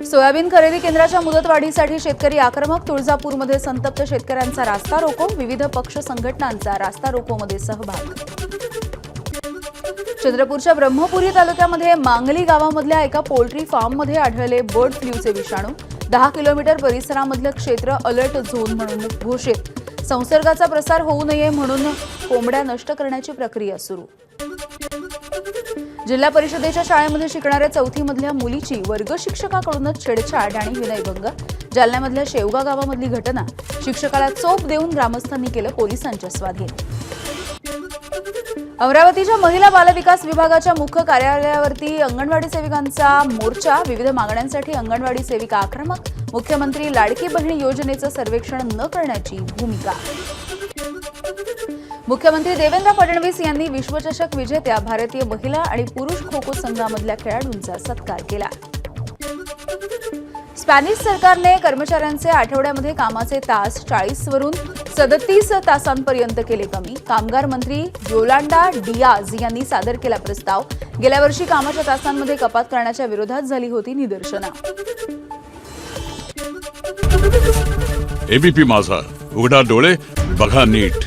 Soybean खरेदी केंद्राच्या मुदतवाढीसाठी शेतकरी आक्रमक. तुळजापूरमध्ये संतप्त शेतकऱ्यांचा रास्ता रोको. विविध पक्ष संघटनांचा रास्ता रोकोमध्ये सहभाग. चंद्रपूरच्या ब्रह्मपुरी तालुक्यामध्ये मांगली गावामधल्या एका पोल्ट्री फार्ममध्ये आढळले बर्ड फ्लूचे विषाणू. 10 किलोमीटर परिसरामधलं क्षेत्र अलर्ट झोन म्हणून घोषित. संसर्गाचा प्रसार होऊ नये म्हणून कोंबड्या नष्ट करण्याची प्रक्रिया सुरू. जिल्हा परिषदेच्या शाळेमध्ये शिकणाऱ्या 4थी मधल्या मुलीची वर्ग शिक्षकाकडूनच छेडछाड आणि विनयभंग. जालन्यामधल्या शेवगा गावामधली घटना. शिक्षकाला चोप देऊन ग्रामस्थांनी केलं पोलिसांच्या स्वाधीन. अमरावतीच्या महिला बालविकास विभागाच्या मुख्य कार्यालयावरती अंगणवाडी सेविकांचा मोर्चा. विविध मागण्यांसाठी अंगणवाडी सेविका आक्रमक. मुख्यमंत्री लाडकी बहीण योजनेचं सर्वेक्षण न करण्याची भूमिका. मुख्यमंत्री देवेंद्र फडणवीस यांनी विश्वचषक विजेत्या भारतीय महिला आणि पुरुष खो खो संघामधल्या खेळाडूंचा सत्कार केला. स्पॅनिश सरकारने कर्मचाऱ्यांचे आठवड्यामध्ये कामाचे तास 40 वरून 37 तासांपर्यंत केले कमी. कामगार मंत्री योलांडा डियाज यांनी सादर केला प्रस्ताव. गेल्या वर्षी कामाच्या तासांमध्ये कपात करण्याच्या विरोधात झाली होती निदर्शनं. एबीपी माझा, उघडा डोळे बघा नीट.